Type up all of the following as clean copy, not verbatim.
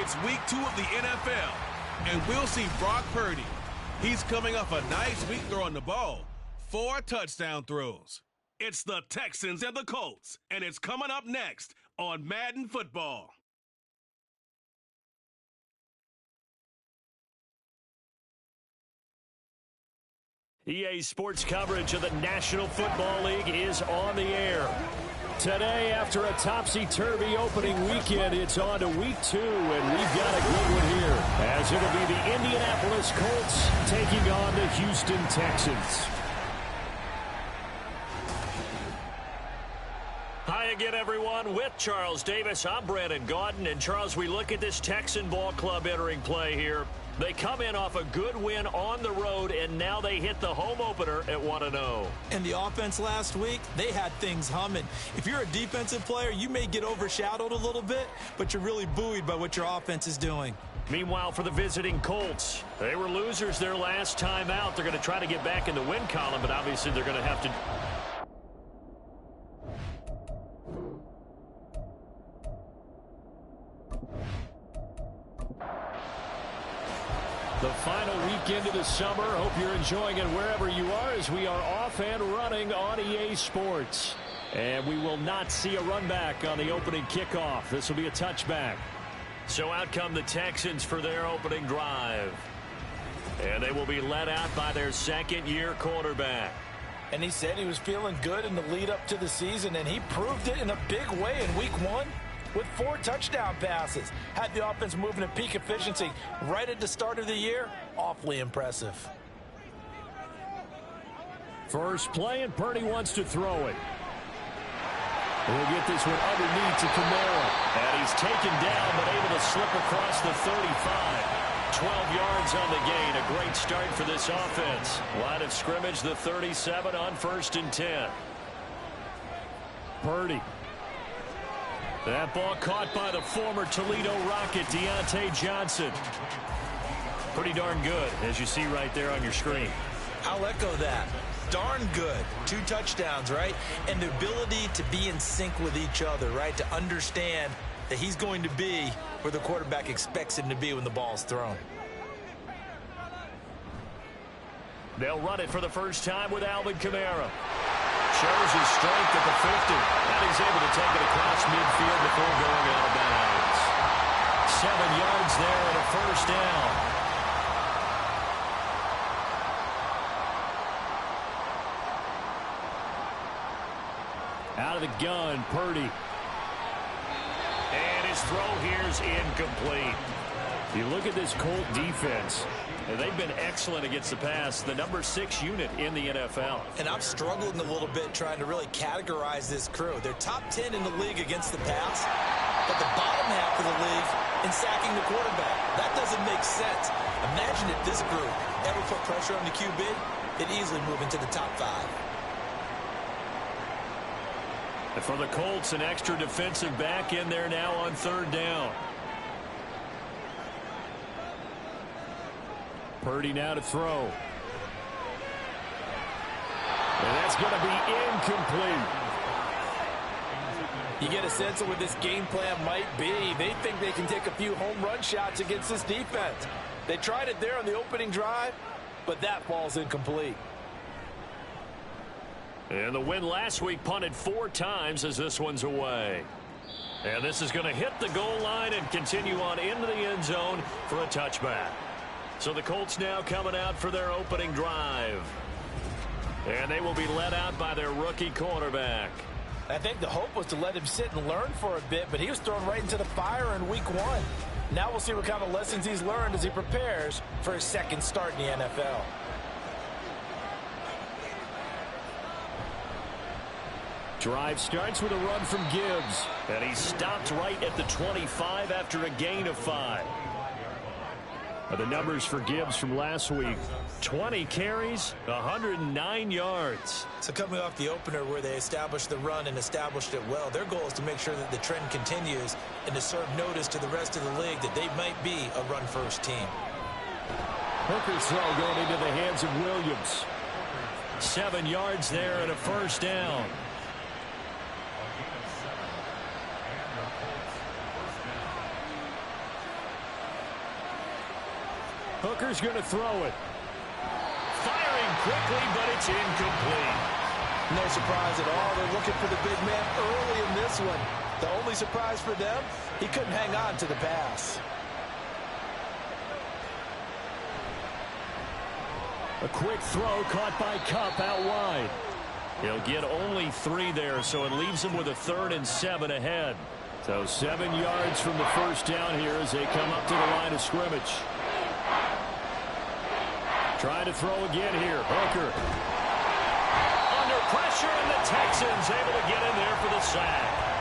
It's week 2 of the NFL, and we'll see Brock Purdy. He's coming off a nice week throwing the ball. 4 touchdown throws. It's the Texans and the Colts, and it's coming up next on Madden Football. EA Sports coverage of the National Football League is on the air. Today, after a topsy-turvy opening weekend, it's on to week 2, and we've got a good one here, as it'll be the Indianapolis Colts taking on the Houston Texans. Hi again, everyone. With Charles Davis, I'm Brandon Gaudin. And, Charles, we look at this Texan ball club entering play here. They come in off a good win on the road, and now they hit the home opener at 1-0. And the offense last week, they had things humming. If you're a defensive player, you may get overshadowed a little bit, but you're really buoyed by what your offense is doing. Meanwhile, for the visiting Colts, they were losers their last time out. They're going to try to get back in the win column, but obviously they're going to have to... The final weekend of the summer. Hope you're enjoying it wherever you are, as we are off and running on EA Sports. And we will not see a run back on the opening kickoff. This will be a touchback. So out come the Texans for their opening drive. And they will be led out by their second-year quarterback. And he said he was feeling good in the lead up to the season, and he proved it in a big way in week 1. With 4 touchdown passes. Had the offense moving at peak efficiency right at the start of the year. Awfully impressive. First play, and Purdy wants to throw it. We'll get this one underneath to Kamara. And he's taken down, but able to slip across the 35. 12 yards on the gain. A great start for this offense. Line of scrimmage, the 37 on 1st and 10. Purdy. That ball caught by the former Toledo Rocket, Deontay Johnson. Pretty darn good, as you see right there on your screen. I'll echo that. Darn good. 2 touchdowns, right? And the ability to be in sync with each other, right? To understand that he's going to be where the quarterback expects him to be when the ball's thrown. They'll run it for the first time with Alvin Kamara. Shows his strength at the 50. And he's able to take it across midfield before going out of bounds. 7 yards there and a first down. Out of the gun, Purdy. And his throw here's incomplete. You look at this Colt defense. They've been excellent against the pass, the number 6 unit in the NFL. And I'm struggling a little bit trying to really categorize this crew. They're top 10 in the league against the pass, but the bottom half of the league in sacking the quarterback. That doesn't make sense. Imagine if this group ever put pressure on the QB, it'd easily move into the top 5. And for the Colts, an extra defensive back in there now on 3rd down. Purdy now to throw. And that's going to be incomplete. You get a sense of what this game plan might be. They think they can take a few home run shots against this defense. They tried it there on the opening drive, but that falls incomplete. And the win last week punted 4 times as this one's away. And this is going to hit the goal line and continue on into the end zone for a touchback. So the Colts now coming out for their opening drive. And they will be led out by their rookie quarterback. I think the hope was to let him sit and learn for a bit, but he was thrown right into the fire in week 1. Now we'll see what kind of lessons he's learned as he prepares for his second start in the NFL. Drive starts with a run from Gibbs. And he stopped right at the 25 after a gain of 5. The numbers for Gibbs from last week: 20 carries, 109 yards. So coming off the opener where they established the run and established it well, their goal is to make sure that the trend continues and to serve notice to the rest of the league that they might be a run-first team. Hooker's throw going into the hands of Williams. 7 yards there and a first down. Hooker's going to throw it. Firing quickly, but it's incomplete. No surprise at all. They're looking for the big man early in this one. The only surprise for them, he couldn't hang on to the pass. A quick throw caught by Kupp out wide. He'll get only 3 there, so it leaves him with a 3rd and 7 ahead. So 7 yards from the first down here as they come up to the line of scrimmage. Trying to throw again here. Hooker. Under pressure, and the Texans able to get in there for the sack.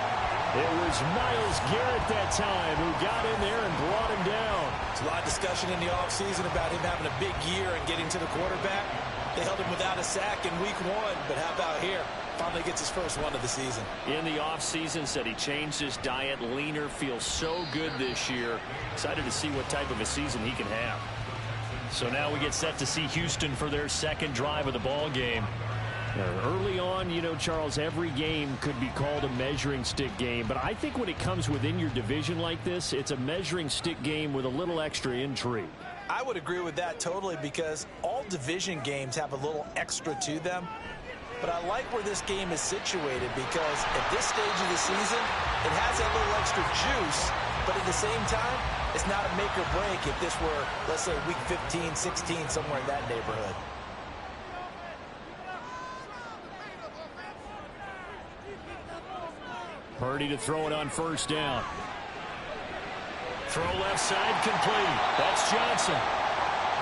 It was Myles Garrett that time who got in there and brought him down. There's a lot of discussion in the offseason about him having a big year and getting to the quarterback. They held him without a sack in week 1, but how about here? Finally gets his first one of the season. In the offseason, said he changed his diet, leaner, feels so good this year. Excited to see what type of a season he can have. So now we get set to see Houston for their second drive of the ball game. Early on, you know, Charles, every game could be called a measuring stick game, but I think when it comes within your division like this, it's a measuring stick game with a little extra intrigue. I would agree with that totally, because all division games have a little extra to them. But I like where this game is situated, because at this stage of the season, it has that little extra juice, but at the same time, it's not a make or break if this were, let's say, week 15, 16, somewhere in that neighborhood. Purdy to throw it on first down. Throw left side, complete. That's Johnson.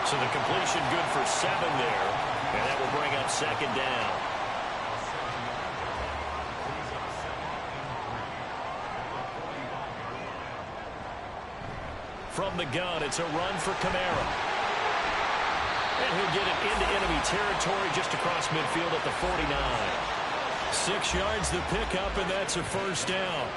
So the completion good for 7 there, and that will bring up second down. From the gun, it's a run for Kamara. And he'll get it into enemy territory just across midfield at the 49. 6 yards the pickup, and that's a first down.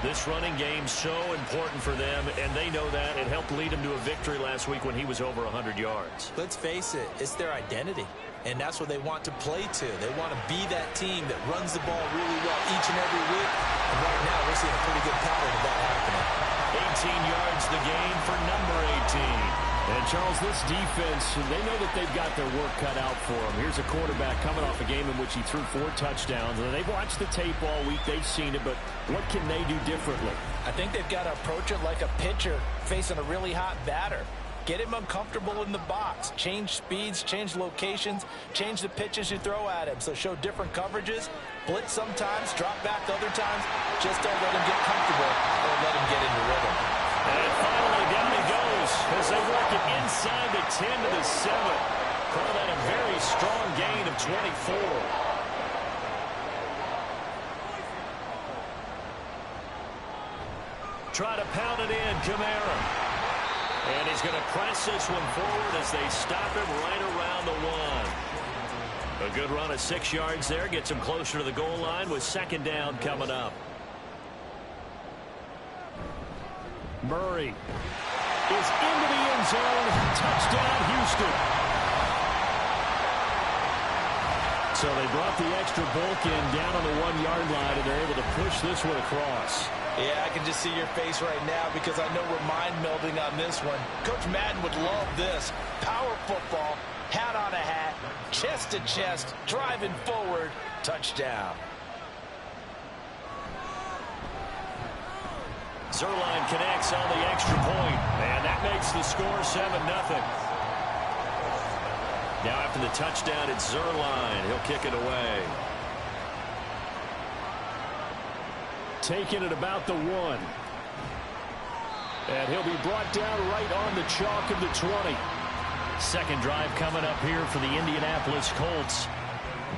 This running game so important for them, and they know that. It helped lead them to a victory last week when he was over 100 yards. Let's face it, it's their identity, and that's what they want to play to. They want to be that team that runs the ball really well each and every week, and right now we're seeing a pretty good pattern of that happening. 18 yards the gain for number 18. And, Charles, this defense, they know that they've got their work cut out for them. Here's a quarterback coming off a game in which he threw 4 touchdowns. And they've watched the tape all week. They've seen it, but what can they do differently? I think they've got to approach it like a pitcher facing a really hot batter. Get him uncomfortable in the box. Change speeds, change locations, change the pitches you throw at him. So show different coverages, blitz sometimes, drop back other times. Just don't let him get comfortable or let him get into rhythm. And finally, down he goes as they work it inside the 10 to the 7. Call that a very strong gain of 24. Try to pound it in, Kamara. And he's going to press this one forward as they stop him right around the 1. A good run of 6 yards there. Gets him closer to the goal line with second down coming up. Murray is into the end zone. Touchdown, Houston. So they brought the extra bulk in down on the 1-yard line, and they're able to push this one across. Yeah, I can just see your face right now because I know we're mind-melding on this one. Coach Madden would love this. Power football, hat on a hat, chest to chest, driving forward, touchdown. Zerline connects on the extra point, and that makes the score 7-0. Now after the touchdown, it's Zerline. He'll kick it away. Taking it about the 1. And he'll be brought down right on the chalk of the 20. Second drive coming up here for the Indianapolis Colts.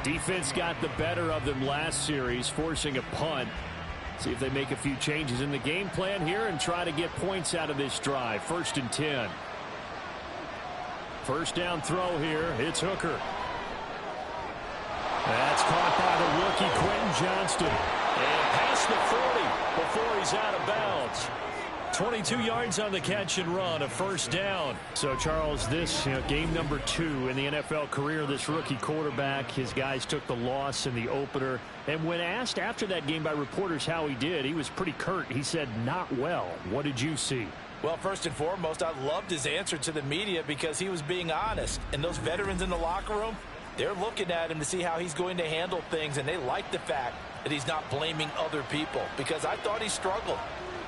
Defense got the better of them last series, forcing a punt. See if they make a few changes in the game plan here and try to get points out of this drive. 1st and 10. First down throw here. It's Hooker. That's caught by the rookie Quentin Johnston. And past the 40 before he's out of bounds. 22 yards on the catch and run, a first down. So, Charles, this game number 2 in the NFL career, this rookie quarterback, his guys took the loss in the opener. And when asked after that game by reporters how he did, he was pretty curt. He said, not well. What did you see? Well, first and foremost, I loved his answer to the media because he was being honest. And those veterans in the locker room, they're looking at him to see how he's going to handle things, and they like the fact that he's not blaming other people because I thought he struggled.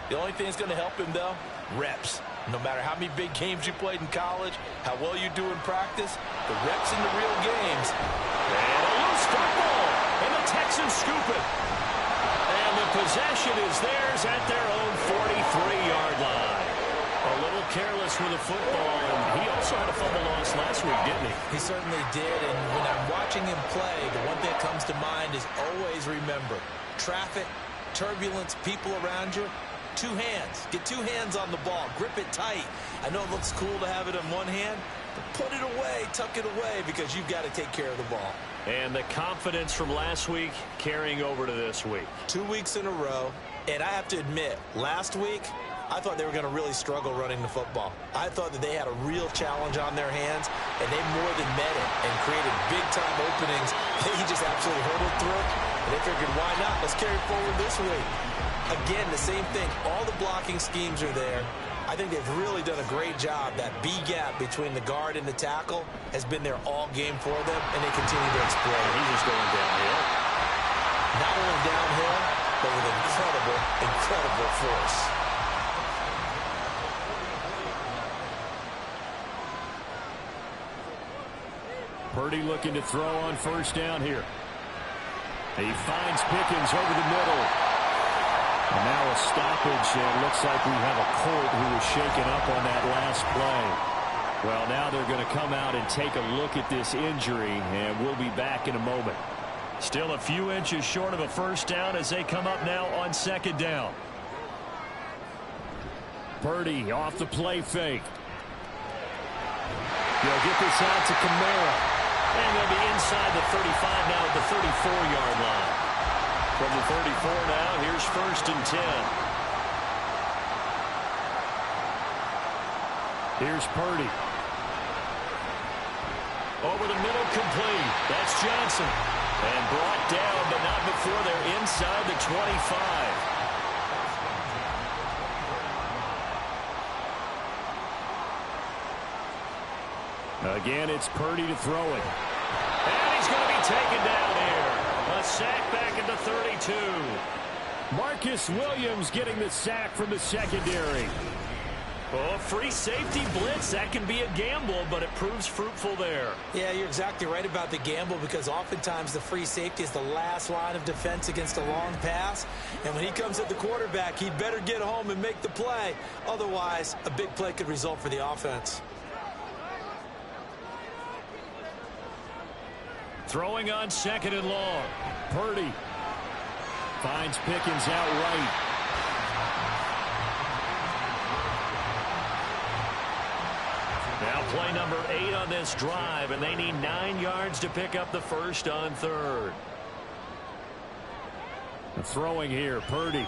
The only thing that's going to help him, though, reps. No matter how many big games you played in college, how well you do in practice, the reps in the real games. And a loose football, and the Texans scoop it. And the possession is theirs at their own 43-yard line. A little careless with the football, and he also had a fumble loss last week, didn't he? He certainly did, and when I'm watching him play, the one thing that comes to mind is always remember, traffic, turbulence, people around you, two hands. Get two hands on the ball. Grip it tight. I know it looks cool to have it in one hand, but put it away, tuck it away, because you've got to take care of the ball. And the confidence from last week carrying over to this week. 2 weeks in a row, and I have to admit, last week, I thought they were going to really struggle running the football. I thought that they had a real challenge on their hands, and they more than met it and created big-time openings. He just absolutely hurdled through, and they figured, why not? Let's carry it forward this week. Again, the same thing. All the blocking schemes are there. I think they've really done a great job. That B gap between the guard and the tackle has been there all game for them, and they continue to exploit. He's just going downhill. Not only downhill, but with incredible, incredible force. Purdy looking to throw on first down here. He finds Pickens over the middle. And now a stoppage, and it looks like we have a Colt who was shaken up on that last play. Well, now they're going to come out and take a look at this injury, and we'll be back in a moment. Still a few inches short of a first down as they come up now on second down. Purdy off the play fake. They'll get this out to Kamara. And they'll be inside the 35 now at the 34-yard line. From the 34 now, here's first and 10. Here's Purdy. Over the middle, complete. That's Johnson. And brought down, but not before they're inside the 25. Again, it's Purdy to throw it. And he's going to be taken down here. A sack back at the 32. Marcus Williams getting the sack from the secondary. Oh, free safety blitz. That can be a gamble, but it proves fruitful there. Yeah, you're exactly right about the gamble because oftentimes the free safety is the last line of defense against a long pass. And when he comes at the quarterback, he'd better get home and make the play. Otherwise, a big play could result for the offense. Throwing on second and long. Purdy finds Pickens out right. Now play number 8 on this drive, and they need 9 yards to pick up the first on third. The throwing here, Purdy. And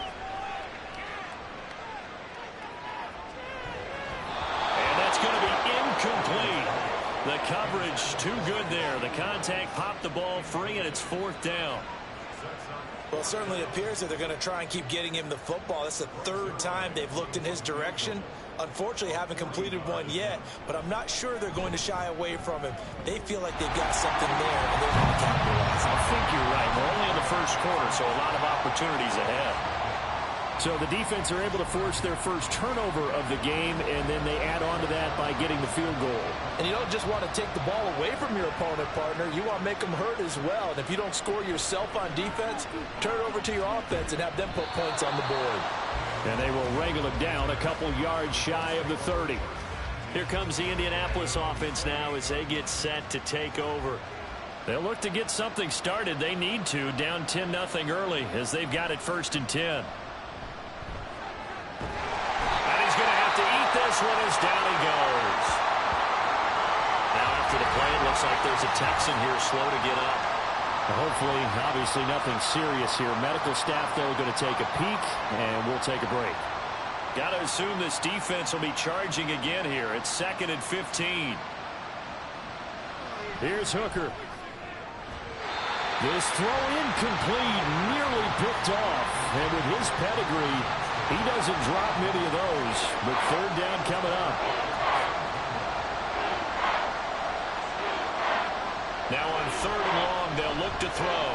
that's going to be incomplete. The coverage too good there. The contact popped the ball free, and it's fourth down. Well, it certainly appears that they're going to try and keep getting him the football. That's the third time they've looked in his direction. Unfortunately, haven't completed one yet, but I'm not sure they're going to shy away from him. They feel like they've got something there, and they're going to capitalize. I think you're right. We're only in the first quarter, so a lot of opportunities ahead. So the defense are able to force their first turnover of the game, and then they add on to that by getting the field goal. And you don't just want to take the ball away from your opponent, partner. You want to make them hurt as well. And if you don't score yourself on defense, turn it over to your offense and have them put points on the board. And they will wrangle it down a couple yards shy of the 30. Here comes the Indianapolis offense now as they get set to take over. They'll look to get something started. They need to, down 10-0 early as they've got it first and 10. And he's going to have to eat this one as down he goes. Now after the play, it looks like there's a Texan here slow to get up. Hopefully, obviously nothing serious here. Medical staff, though, going to take a peek, and we'll take a break. Got to assume this defense will be charging again here. It's second and 15. Here's Hooker. This throw incomplete, nearly picked off. And with his pedigree, He doesn't drop many of those, but third down coming up. Now on third and long, they'll look to throw.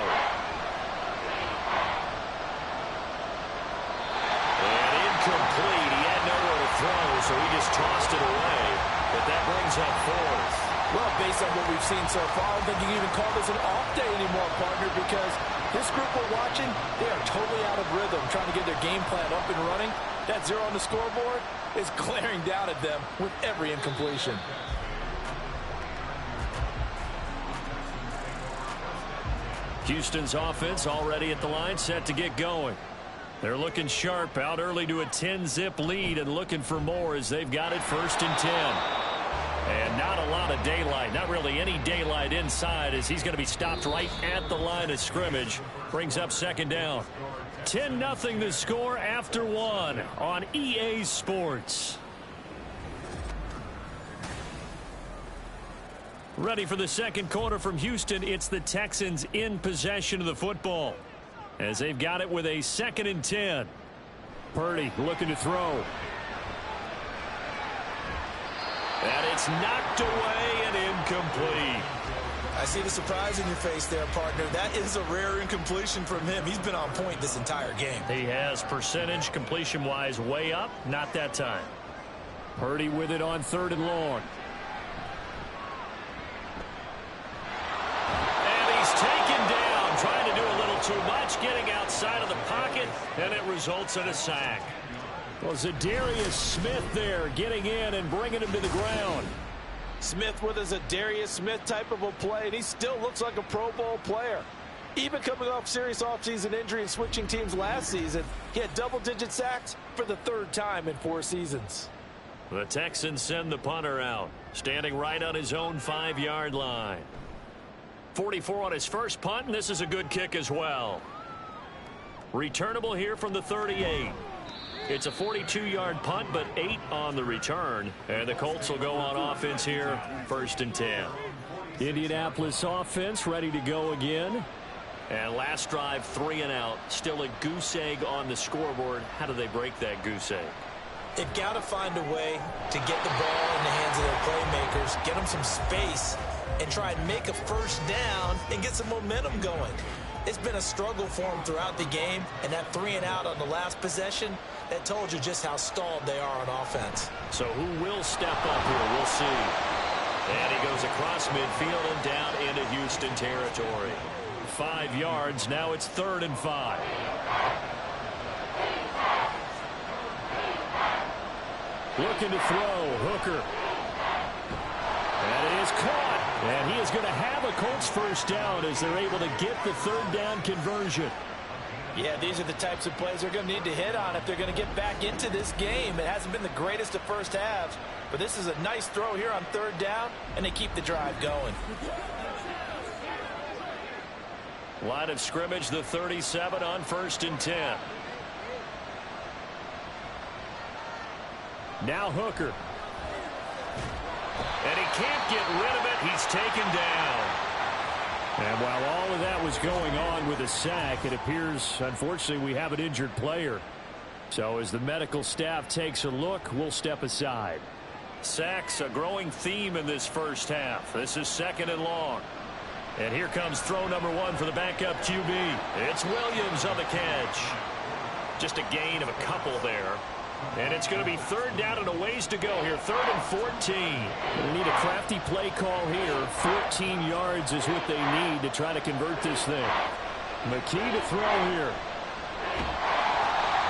And incomplete. He had nowhere to throw, so he just tossed it away. But that brings up fourth. Well, based on what we've seen so far, I don't think you can even call this an off day anymore, partner, because this group we're watching, they are totally out of rhythm, trying to get their game plan up and running. That 0 on the scoreboard is glaring down at them with every incompletion. Houston's offense already at the line, set to get going. They're looking sharp, out early to a 10-zip lead and looking for more as they've got it 1st and 10. And not a lot of daylight, not really any daylight inside as he's going to be stopped right at the line of scrimmage. Brings up 2nd down. 10-0 the score after 1 on EA Sports. Ready for the second quarter from Houston. It's the Texans in possession of the football as they've got it with a 2nd and 10. Purdy looking to throw. And it's knocked away and incomplete. I see the surprise in your face there, partner. That is a rare incompletion from him. He's been on point this entire game. He has percentage completion-wise way up. Not that time. Purdy with it on 3rd and long. And he's taken down, trying to do a little too much, getting outside of the pocket, and it results in a sack. Well, Zadarius Smith there getting in and bringing him to the ground. Smith with a Zadarius Smith type of a play, and he still looks like a Pro Bowl player. Even coming off serious offseason injury and switching teams last season, he had double-digit sacks for the 3rd time in 4 seasons. The Texans send the punter out, standing right on his own 5-yard line. 44 on his first punt, and this is a good kick as well. Returnable here from the 38. It's a 42-yard punt, but 8 on the return. And the Colts will go on offense here, 1st and 10. Indianapolis offense ready to go again. And last drive, 3 and out. Still a goose egg on the scoreboard. How do they break that goose egg? They've got to find a way to get the ball in the hands of their playmakers, get them some space, and try and make a 1st down and get some momentum going. It's been a struggle for them throughout the game, and that 3 and out on the last possession, that told you just how stalled they are on offense. So who will step up here? We'll see. And he goes across midfield and down into Houston territory. 5 yards. Now it's 3rd and 5. Looking to throw. Hooker. And it is caught. And he is going to have a Colts 1st down as they're able to get the 3rd down conversion. Yeah, these are the types of plays they're going to need to hit on if they're going to get back into this game. It hasn't been the greatest of first halves, but this is a nice throw here on 3rd down, and they keep the drive going. Line of scrimmage, the 37 on 1st and 10. Now Hooker. And he can't get rid of it. He's taken down. And while all of that was going on with a sack, it appears, unfortunately, we have an injured player. So as the medical staff takes a look, we'll step aside. Sacks, a growing theme in this first half. This is 2nd and long. And here comes throw number 1 for the backup QB. It's Williams on the catch. Just a gain of a couple there. And it's going to be 3rd down and a ways to go here. 3rd and 14. They need a crafty play call here. 14 yards is what they need to try to convert this thing. McKee to throw here.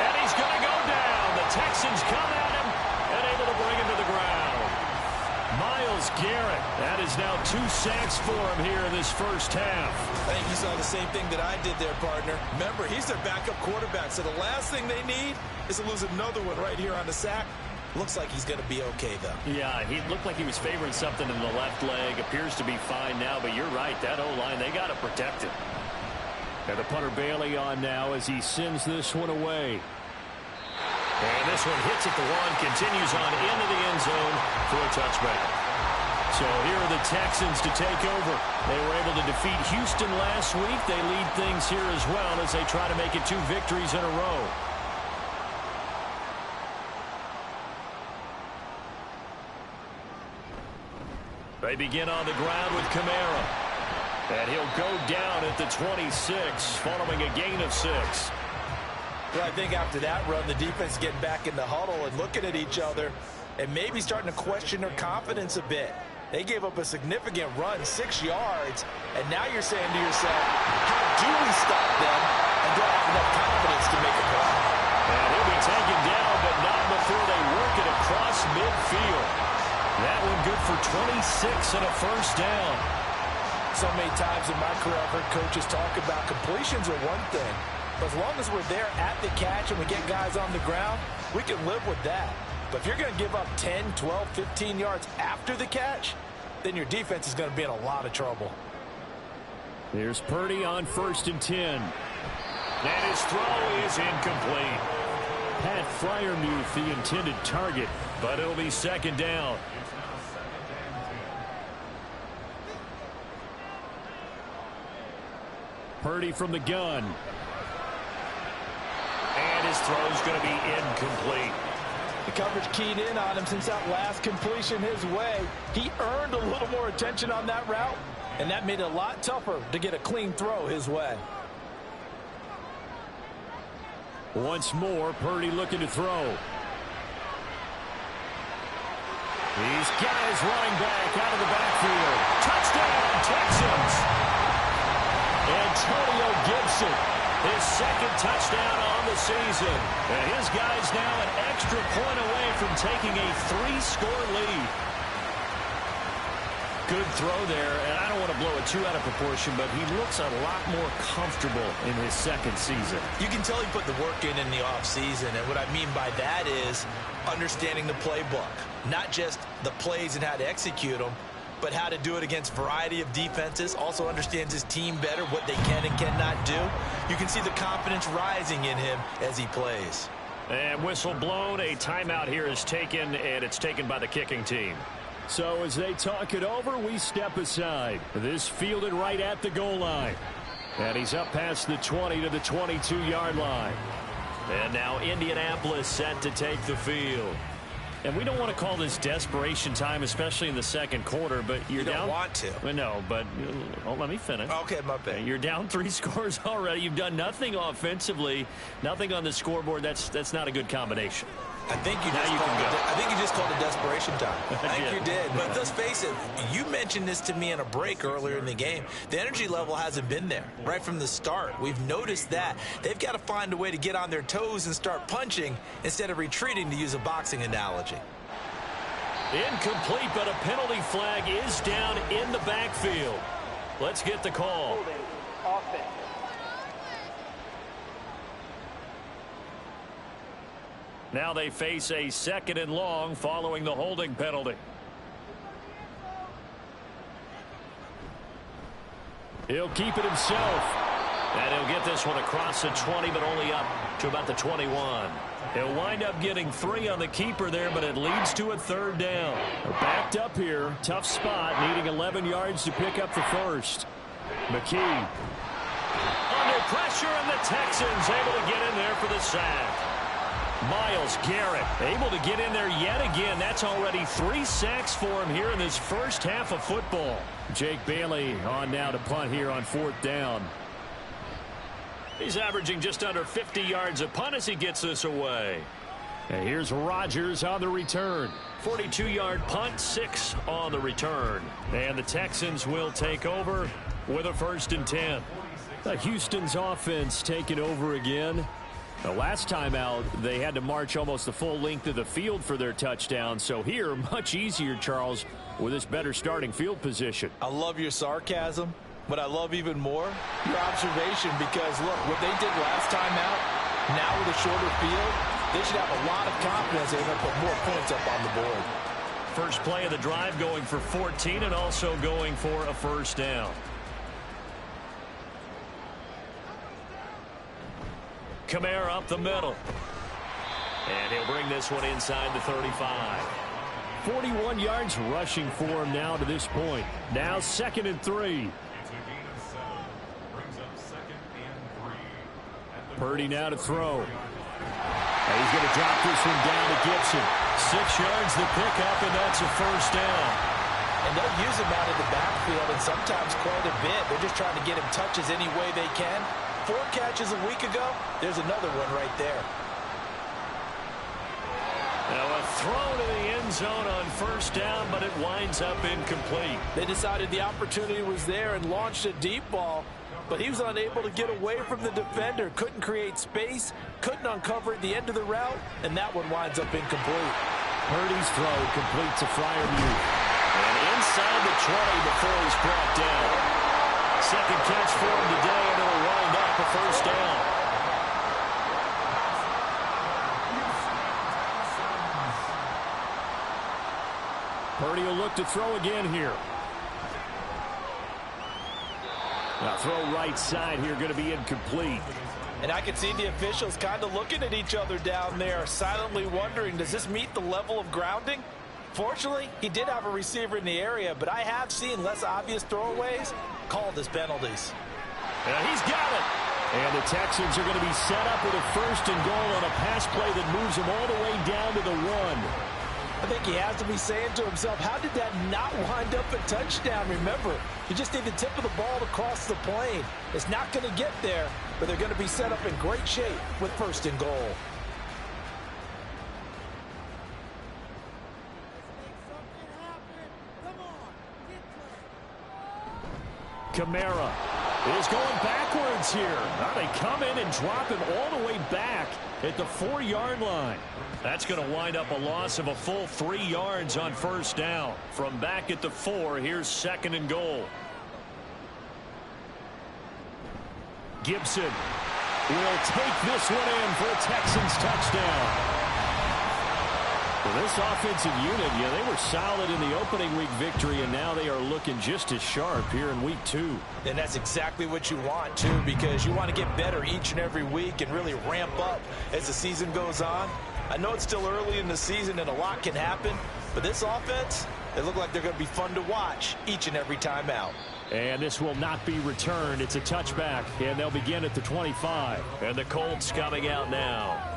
And he's going to go down. The Texans come at him and able to bring him to the ground. Myles Garrett. That is now 2 sacks for him here in this first half. I think you saw the same thing that I did there, partner. Remember, he's their backup quarterback, so the last thing they need is to lose another one right here on the sack. Looks like he's going to be okay, though. Yeah, he looked like he was favoring something in the left leg. Appears to be fine now, but you're right. That O-line, they got to protect it. And the punter Bailey on now as he sends this one away. And this one hits at the 1, continues on into the end zone for a touchback. So here are the Texans to take over. They were able to defeat Houston last week. They lead things here as well as they try to make it 2 victories in a row. They begin on the ground with Kamara. And he'll go down at the 26 following a gain of 6. Well, I think after that run, the defense is getting back in the huddle and looking at each other and maybe starting to question their confidence a bit. They gave up a significant run, 6 yards, and now you're saying to yourself, how do we stop them and don't have enough confidence to make a play? And he'll be taken down, but not before they work it across midfield. That one good for 26 and a first down. So many times in my career, I've heard coaches talk about completions are one thing, but as long as we're there at the catch and we get guys on the ground, we can live with that. But if you're going to give up 10, 12, 15 yards after the catch, then your defense is going to be in a lot of trouble. Here's Purdy on 1st and 10. And his throw is incomplete. Pat Freiermuth, the intended target, but it'll be 2nd down. Purdy from the gun. And his throw's going to be incomplete. The coverage keyed in on him since that last completion his way. He earned a little more attention on that route, and that made it a lot tougher to get a clean throw his way. Once more, Purdy looking to throw. These guys running back out of the backfield. Touchdown, Texans! Antonio Gibson, his 2nd touchdown on the season. And his guys now an extra point away from taking a 3-score lead. Good throw there, and I don't want to blow it too out of proportion, but he looks a lot more comfortable in his 2nd season. You can tell he put the work in the offseason, and what I mean by that is understanding the playbook. Not just the plays and how to execute them, but how to do it against a variety of defenses. Also understands his team better, what they can and cannot do. You can see the confidence rising in him as he plays. And whistle blown, a timeout here is taken, and it's taken by the kicking team. So as they talk it over, we step aside. This fielded right at the goal line. And he's up past the 20 to the 22-yard line. And now Indianapolis set to take the field. And we don't want to call this desperation time, especially in the 2nd quarter, but you're down. You don't want to. Well, no, but let me finish. Okay, my bad. You're down 3 scores already. You've done nothing offensively, nothing on the scoreboard. That's not a good combination. I think you just called it desperation time. I think you did. But let's face it, you mentioned this to me in a break earlier in the game. The energy level hasn't been there right from the start. We've noticed that. They've got to find a way to get on their toes and start punching instead of retreating, to use a boxing analogy. Incomplete, but a penalty flag is down in the backfield. Let's get the call. Offense. Now they face a 2nd and long following the holding penalty. He'll keep it himself. And he'll get this one across the 20, but only up to about the 21. He'll wind up getting 3 on the keeper there, but it leads to a 3rd down. They're backed up here. Tough spot, needing 11 yards to pick up the first. McKee. Under pressure, and the Texans able to get in there for the sack. Myles Garrett able to get in there yet again. That's already 3 sacks for him here in this first half of football. Jake Bailey on now to punt here on 4th down. He's averaging just under 50 yards a punt as he gets this away. And here's Rodgers on the return. 42-yard punt, 6 on the return. And the Texans will take over with a 1st and 10. Houston's offense taking over again. The last time out, they had to march almost the full length of the field for their touchdown. So here, much easier, Charles, with this better starting field position. I love your sarcasm, but I love even more your observation, because, look, what they did last time out, now with a shorter field, they should have a lot of confidence they're going to put more points up on the board. First play of the drive going for 14 and also going for a 1st down. Kamara up the middle. And he'll bring this one inside the 35. 41 yards rushing for him now to this point. Now 2nd and 3. Purdy now to throw. And he's going to drop this one down to Gibson. 6 yards the pickup, and that's a 1st down. And they'll use him out of the backfield, and sometimes quite a bit. They're just trying to get him touches any way they can. 4 catches a week ago. There's another one right there. Now a throw to the end zone on first down, but it winds up incomplete. They decided the opportunity was there and launched a deep ball, but he was unable to get away from the defender. Couldn't create space, couldn't uncover at the end of the route, and that one winds up incomplete. Purdy's throw complete to Freiermuth. And inside the 20 before he's brought down. Second catch for him today, and it'll wind up a first down. Purdy will look to throw again here. Now throw right side here, going to be incomplete. And I can see the officials kind of looking at each other down there, silently wondering, does this meet the level of grounding? Fortunately, he did have a receiver in the area, but I have seen less obvious throwaways called as penalties. Yeah, he's got it. And the Texans are going to be set up with a first and goal on a pass play that moves them all the way down to the 1. I think he has to be saying to himself, how did that not wind up a touchdown? Remember, you just need the tip of the ball to cross the plane. It's not going to get there, but they're going to be set up in great shape with first and goal. Kamara is going backwards here. Now they come in and drop him all the way back at the 4-yard line. That's going to wind up a loss of a full 3 yards on first down. From back at the 4, here's second and goal. Gibson will take this one in for a Texans touchdown. Well, this offensive unit, they were solid in the opening week victory, and now they are looking just as sharp here in week 2. And that's exactly what you want, too, because you want to get better each and every week and really ramp up as the season goes on. I know it's still early in the season and a lot can happen, but this offense, they look like they're going to be fun to watch each and every time out. And this will not be returned. It's a touchback, and they'll begin at the 25. And the Colts coming out now.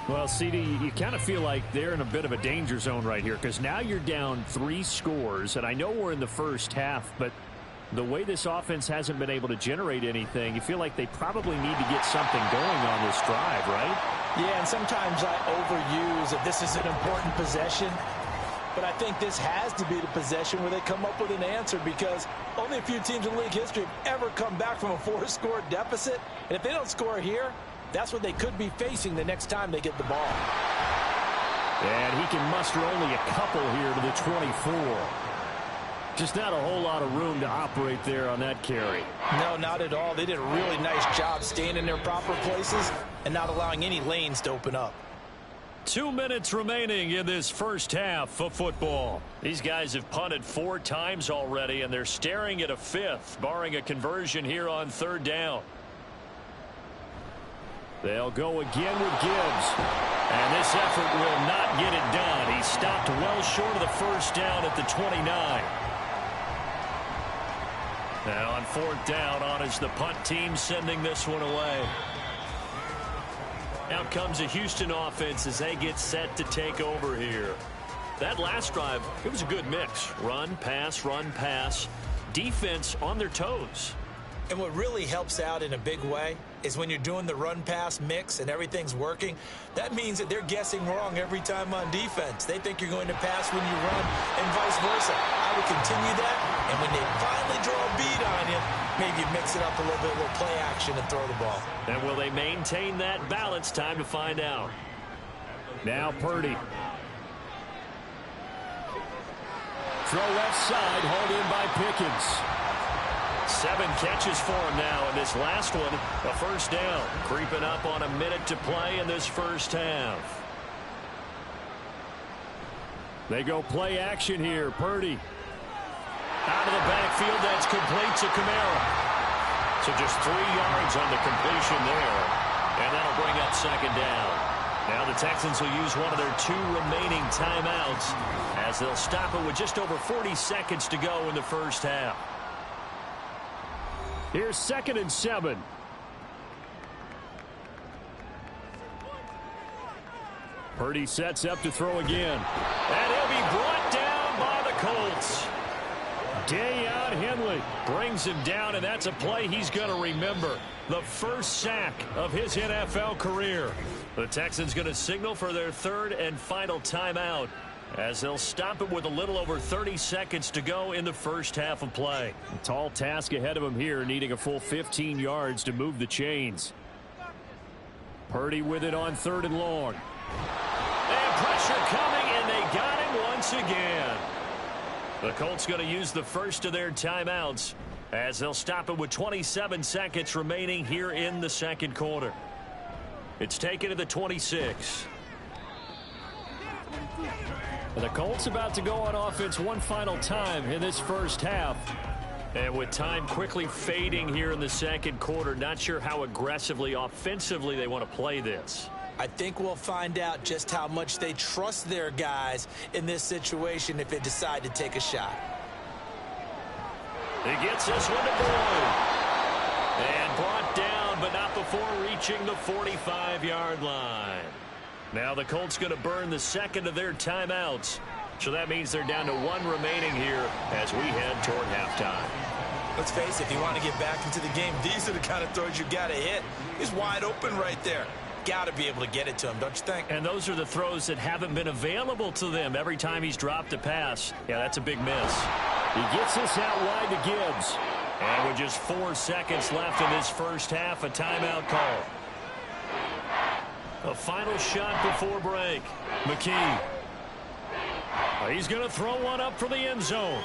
Well, CD, you kind of feel like they're in a bit of a danger zone right here because now you're down 3 scores, and I know we're in the first half, but the way this offense hasn't been able to generate anything, you feel like they probably need to get something going on this drive, right? Yeah, and sometimes I overuse that this is an important possession, but I think this has to be the possession where they come up with an answer because only a few teams in league history have ever come back from a 4-score deficit, and if they don't score here, that's what they could be facing the next time they get the ball. And he can muster only a couple here to the 24. Just not a whole lot of room to operate there on that carry. No, not at all. They did a really nice job staying in their proper places and not allowing any lanes to open up. 2 minutes remaining in this first half of football. These guys have punted 4 times already, and they're staring at a 5th, barring a conversion here on 3rd down. They'll go again with Gibbs. And this effort will not get it done. He stopped well short of the first down at the 29. Now on 4th down, on is the punt team sending this one away. Out comes a Houston offense as they get set to take over here. That last drive, it was a good mix. Run, pass, defense on their toes. And what really helps out in a big way is when you're doing the run-pass mix and everything's working, that means that they're guessing wrong every time on defense. They think you're going to pass when you run and vice versa. I would continue that, and when they finally draw a bead on you, maybe you mix it up a little bit, a little play action and throw the ball. And will they maintain that balance? Time to find out. Now Purdy. Throw left side, hauled in by Pickens. 7 catches for him now, and this last one, a first down. Creeping up on a minute to play in this first half. They go play action here. Purdy. Out of the backfield, that's complete to Kamara. So just 3 yards on the completion there, and that'll bring up second down. Now the Texans will use one of their 2 remaining timeouts as they'll stop it with just over 40 seconds to go in the first half. Here's 2nd and 7. Purdy sets up to throw again. And he'll be brought down by the Colts. quickly. Brings him down, and that's a play he's going to remember. The first sack of his NFL career. The Texans going to signal for their third and final timeout, as they'll stop it with a little over 30 seconds to go in the first half of play. A tall task ahead of him here, needing a full 15 yards to move the chains. Purdy with it on 3rd and long. And pressure coming, and they got him once again. The Colts going to use the first of their timeouts, as they'll stop it with 27 seconds remaining here in the second quarter. It's taken to the 26. The Colts about to go on offense one final time in this first half. And with time quickly fading here in the second quarter, not sure how aggressively, offensively they want to play this. I think we'll find out just how much they trust their guys in this situation if they decide to take a shot. He gets this one to Boyd. And brought down, but not before reaching the 45-yard line. Now the Colts going to burn the second of their timeouts. So that means they're down to 1 remaining here as we head toward halftime. Let's face it, if you want to get back into the game, these are the kind of throws you got to hit. He's wide open right there. Got to be able to get it to him, don't you think? And those are the throws that haven't been available to them every time he's dropped a pass. Yeah, that's a big miss. He gets this out wide to Gibbs. And with just 4 seconds left in this first half, a timeout call. A final shot before break. McKee. He's going to throw one up for the end zone.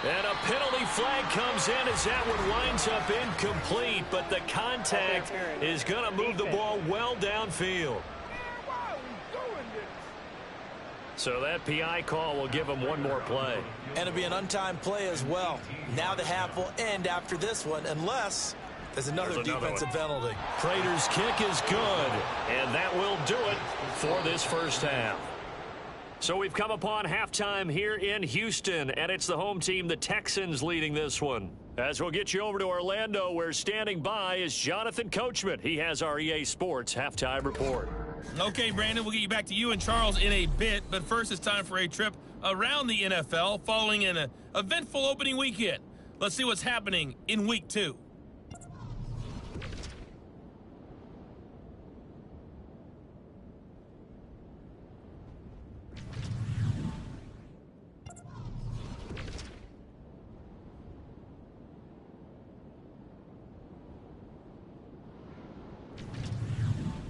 And a penalty flag comes in as that one winds up incomplete, but the contact is going to move the ball well downfield. So that PI call will give him one more play. And it'll be an untimed play as well. Now the half will end after this one, unless there's another defensive penalty. Prater's kick is good, and that will do it for this first half. So we've come upon halftime here in Houston, and it's the home team, the Texans, leading this one. As we'll get you over to Orlando, where standing by is Jonathan Coachman. He has our EA Sports halftime report. Okay, Brandon, we'll get you back to you and Charles in a bit, but first it's time for a trip around the NFL following an eventful opening weekend. Let's see what's happening in Week 2.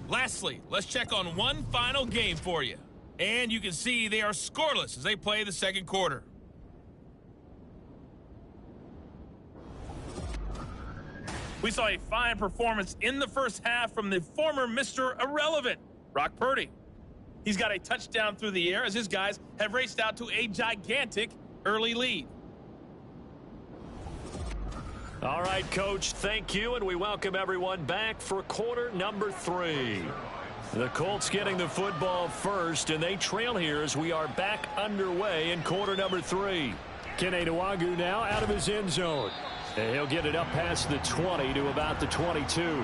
Lastly, let's check on one final game for you. And you can see they are scoreless as they play the second quarter. We saw a fine performance in the first half from the former Mr. Irrelevant, Brock Purdy. He's got a touchdown through the air as his guys have raced out to a gigantic early lead. All right, Coach, thank you, and we welcome everyone back for quarter number 3. The Colts getting the football first, and they trail here as we are back underway in quarter number 3. Kene Nwangwu now out of his end zone. And he'll get it up past the 20 to about the 22.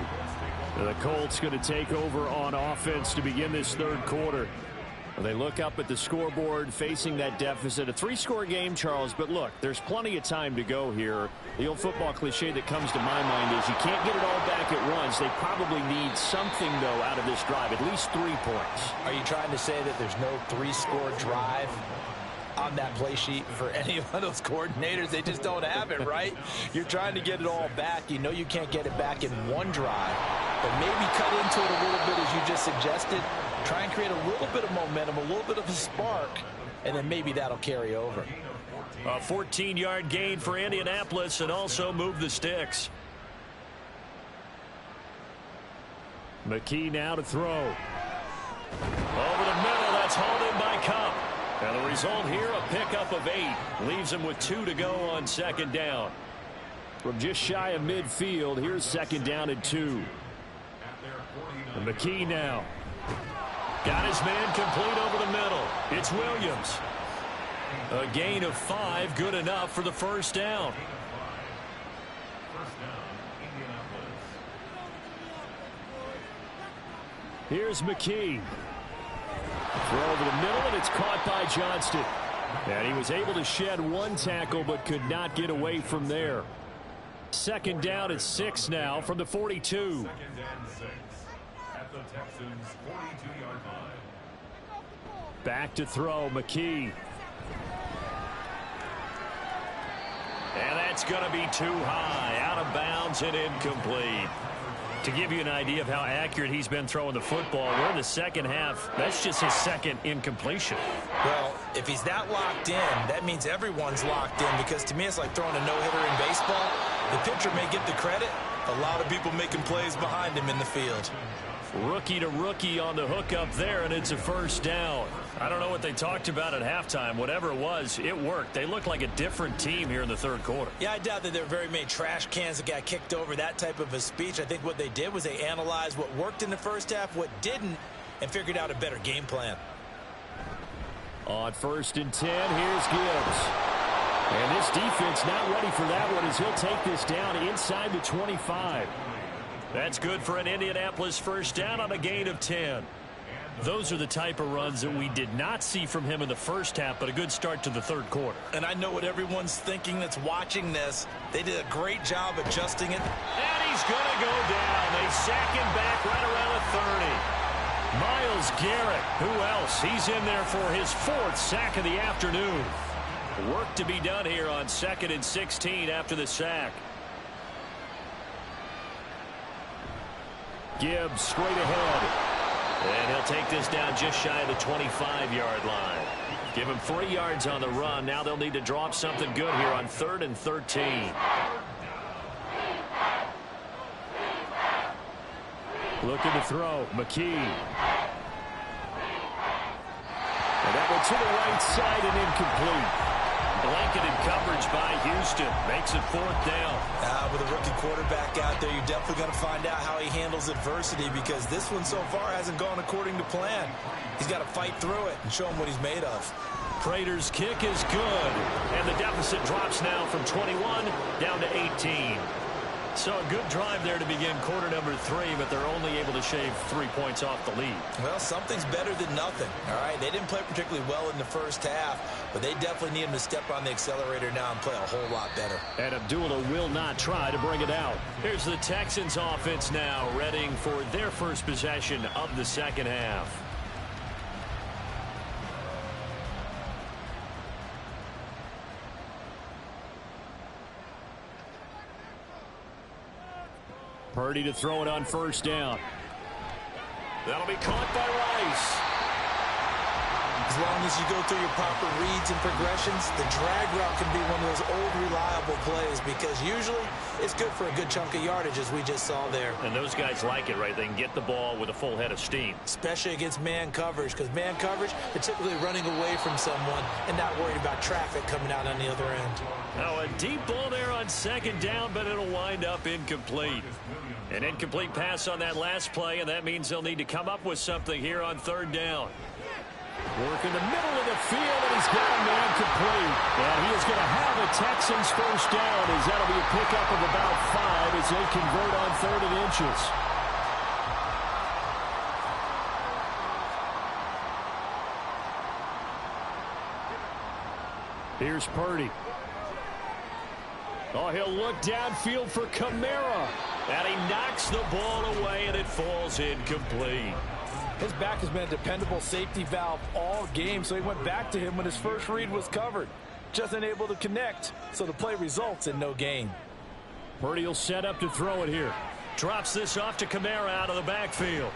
The Colts going to take over on offense to begin this third quarter. They look up at the scoreboard facing that deficit. A 3-score game, Charles, but look, there's plenty of time to go here. The old football cliche that comes to my mind is you can't get it all back at once. They probably need something, though, out of this drive, at least 3 points. Are you trying to say that there's no 3-score drive on that play sheet for any of those coordinators? They just don't have it, right? You're trying to get it all back. You know you can't get it back in one drive, but maybe cut into it a little bit as you just suggested. Try and create a little bit of momentum, a little bit of a spark, and then maybe that'll carry over. A 14-yard gain for Indianapolis and also move the sticks. McKee now to throw. Over the middle, that's hauled in by Kupp. And the result here, a pickup of 8. Leaves him with 2 to go on second down. From just shy of midfield, here's second down and 2. And McKee now. Got his man complete over the middle. It's Williams. A gain of 5, good enough for the first down. Here's McKee. Throw over the middle, and it's caught by Johnston. And he was able to shed one tackle but could not get away from there. Second down and 6 now from the 42. Second and 6 at the Texans' 42-yard line. Back to throw, McKee. And that's going to be too high, out of bounds and incomplete. To give you an idea of how accurate he's been throwing the football, we're in the second half. That's just his second incompletion. Well, if he's that locked in, that means everyone's locked in, because to me it's like throwing a no-hitter in baseball. The pitcher may get the credit. A lot of people making plays behind him in the field. Rookie to rookie on the hook up there, and it's a first down. I don't know what they talked about at halftime. Whatever it was, it worked. They look like a different team here in the third quarter. Yeah, I doubt that there were very many trash cans that got kicked over, that type of a speech. I think what they did was they analyzed what worked in the first half, what didn't, and figured out a better game plan. On 1st and 10, here's Gibbs. And this defense not ready for that one as he'll take this down inside the 25. That's good for an Indianapolis first down on a gain of 10. Those are the type of runs that we did not see from him in the first half, but a good start to the third quarter. And I know what everyone's thinking that's watching this. They did a great job adjusting it. And he's going to go down. They sack him back right around the 30. Myles Garrett, who else? He's in there for his 4th sack of the afternoon. Work to be done here on 2nd and 16 after the sack. Gibbs straight ahead. And he'll take this down just shy of the 25-yard line. Give him 3 yards on the run. Now they'll need to drop something good here on 3rd and 13. Looking to throw. McKee. And that one to the right side and incomplete. Blanketed coverage by Houston. Makes it 4th down. With a rookie quarterback out there, you're definitely going to find out how he handles adversity, because this one so far hasn't gone according to plan. He's got to fight through it and show him what he's made of. Prater's kick is good. And the deficit drops now from 21 down to 18. So a good drive there to begin quarter number 3, but they're only able to shave 3 points off the lead. Well, something's better than nothing, all right? They didn't play particularly well in the first half, but they definitely need him to step on the accelerator now and play a whole lot better. And Abdullah will not try to bring it out. Here's the Texans offense now, readying for their first possession of the second half. Purdy to throw it on 1st down. That'll be caught by Rice. As long as you go through your proper reads and progressions, the drag route can be one of those old reliable plays, because usually it's good for a good chunk of yardage, as we just saw there. And those guys like it, right? They can get the ball with a full head of steam. Especially against man coverage, because man coverage, they're typically running away from someone and not worried about traffic coming out on the other end. Now a deep ball there on 2nd down, but it'll wind up incomplete. An incomplete pass on that last play, and that means they'll need to come up with something here on 3rd down. Work in the middle of the field, and he's got a man complete. And he is going to have a Texans first down, as that'll be a pickup of about 5 as they convert on 3rd and inches. Here's Purdy. Oh, he'll look downfield for Kamara. And he knocks the ball away, and it falls incomplete. His back has been a dependable safety valve all game, so he went back to him when his first read was covered. Just unable to connect, so the play results in no gain. Purdy will set up to throw it here. Drops this off to Kamara out of the backfield.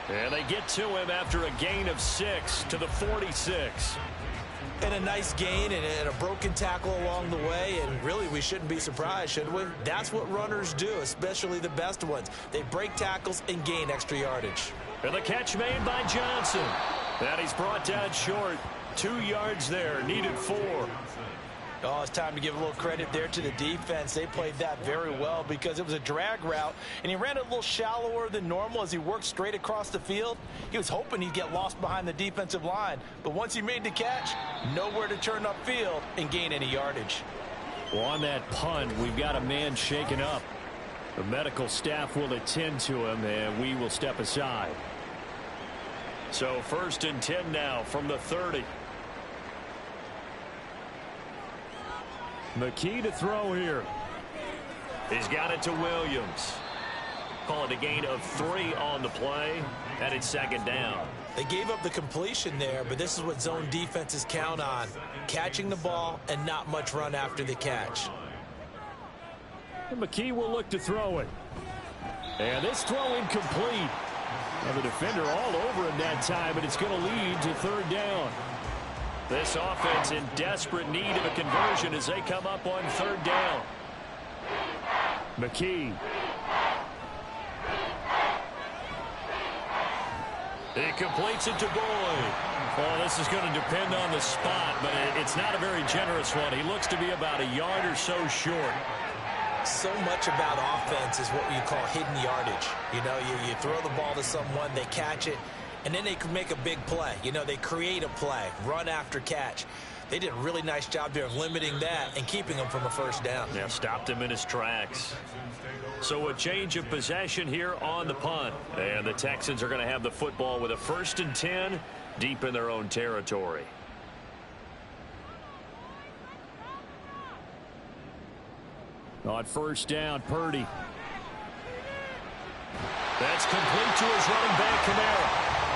And they get to him after a gain of 6 to the 46. And a nice gain and a broken tackle along the way, and really we shouldn't be surprised, should we? That's what runners do, especially the best ones. They break tackles and gain extra yardage. And the catch made by Johnson. And he's brought down short. 2 yards there, needed 4. Oh, it's time to give a little credit there to the defense. They played that very well, because it was a drag route, and he ran it a little shallower than normal as he worked straight across the field. He was hoping he'd get lost behind the defensive line, but once he made the catch, nowhere to turn upfield and gain any yardage. Well, on that punt, we've got a man shaken up. The medical staff will attend to him, and we will step aside. So 1st and 10 now from the 30. McKee to throw here. He's got it to Williams. Call it a gain of 3 on the play, and it's second down. They gave up the completion there, but this is what zone defenses count on. Catching the ball and not much run after the catch. And McKee will look to throw it. And this throw incomplete. Now the defender all over him that time, but it's going to lead to third down. This offense in desperate need of a conversion as they come up on third down. McKee. He completes it to Boyd. Oh, this is going to depend on the spot, but it's not a very generous one. He looks to be about a yard or so short. So much about offense is what you call hidden yardage. You know, you throw the ball to someone, they catch it, and then they can make a big play. You know, they create a play, run after catch. They did a really nice job there of limiting that and keeping him from a first down. Yeah, stopped him in his tracks. So a change of possession here on the punt. And the Texans are going to have the football with a 1st and 10 deep in their own territory. On first down, Purdy. That's complete to his running back, Kamara.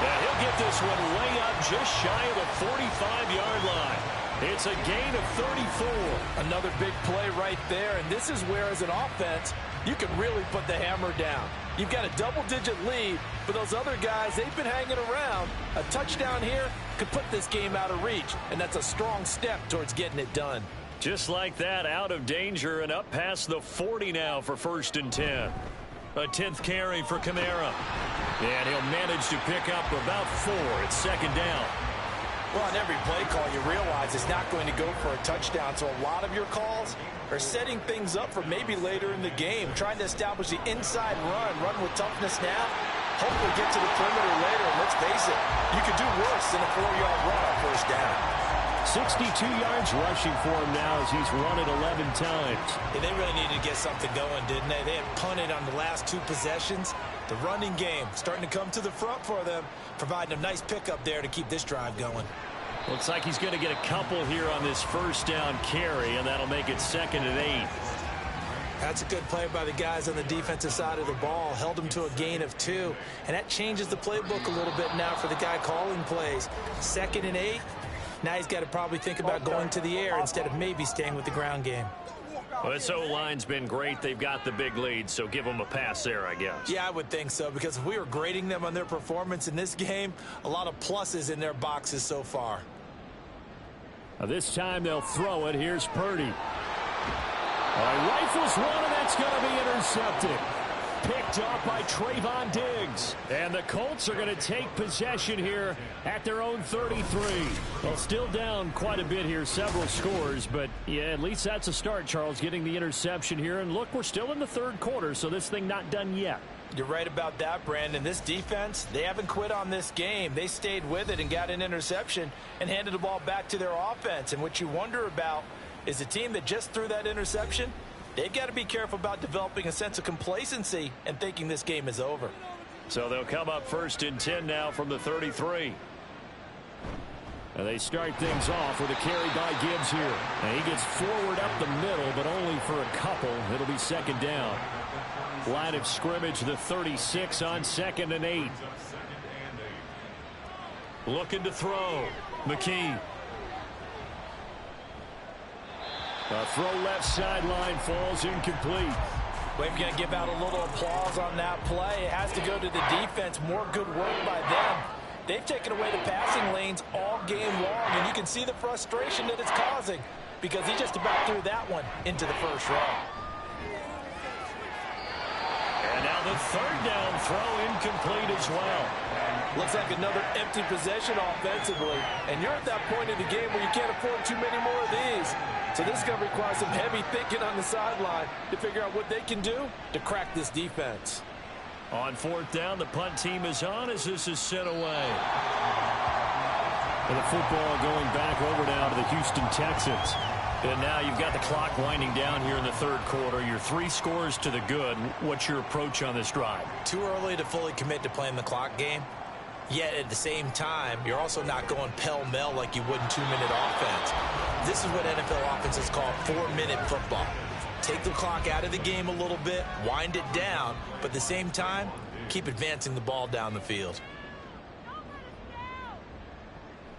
Yeah, he'll get this one way up just shy of the 45-yard line. It's a gain of 34. Another big play right there, and this is where, as an offense, you can really put the hammer down. You've got a double-digit lead, but those other guys, they've been hanging around. A touchdown here could put this game out of reach, and that's a strong step towards getting it done. Just like that, out of danger and up past the 40 now for 1st and 10. A 10th carry for Kamara. And he'll manage to pick up about 4. It's second down. Well, on every play call, you realize it's not going to go for a touchdown, so a lot of your calls are setting things up for maybe later in the game, trying to establish the inside run with toughness now, hopefully get to the perimeter later. And let's face it, you could do worse than a 4-yard run on first down. 62 yards rushing for him now as he's run it 11 times. Yeah, they really needed to get something going, didn't they? They had punted on the last 2 possessions. The running game starting to come to the front for them, providing a nice pickup there to keep this drive going. Looks like he's going to get a couple here on this first down carry, and that'll make it 2nd and 8. That's a good play by the guys on the defensive side of the ball. Held them to a gain of 2, and that changes the playbook a little bit now for the guy calling plays. 2nd and 8. Now he's got to probably think about going to the air instead of maybe staying with the ground game. Well, this O-line's been great. They've got the big lead, so give them a pass there, I guess. Yeah, I would think so, because if we were grading them on their performance in this game, a lot of pluses in their boxes so far. This time they'll throw it. Here's Purdy. Rifles one, and that's going to be intercepted. Picked up by Trayvon Diggs. And the Colts are going to take possession here at their own 33. Well, still down quite a bit here, several scores, but yeah, at least that's a start, Charles, getting the interception here. And look, we're still in the third quarter, so this thing not done yet. You're right about that, Brandon. This defense, they haven't quit on this game. They stayed with it and got an interception and handed the ball back to their offense. And what you wonder about is the team that just threw that interception, they've got to be careful about developing a sense of complacency and thinking this game is over. So they'll come up 1st and 10 now from the 33. And they start things off with a carry by Gibbs here. And he gets forward up the middle, but only for a couple. It'll be 2nd down. Line of scrimmage, the 36 on 2nd and 8. Looking to throw. McKee. A throw left sideline, falls incomplete. We've got to give out a little applause on that play. It has to go to the defense. More good work by them. They've taken away the passing lanes all game long, and you can see the frustration that it's causing because he just about threw that one into the first row. And now the 3rd down throw incomplete as well. Looks like another empty possession offensively, and you're at that point in the game where you can't afford too many more of these. So this is going to require some heavy thinking on the sideline to figure out what they can do to crack this defense. On 4th down, the punt team is on as this is sent away. And the football going back over now to the Houston Texans. And now you've got the clock winding down here in the 3rd quarter. You're 3 scores to the good. What's your approach on this drive? Too early to fully commit to playing the clock game. Yet at the same time, you're also not going pell-mell like you would in 2-minute offense. This is what NFL offenses call 4-minute football. Take the clock out of the game a little bit, wind it down, but at the same time, keep advancing the ball down the field.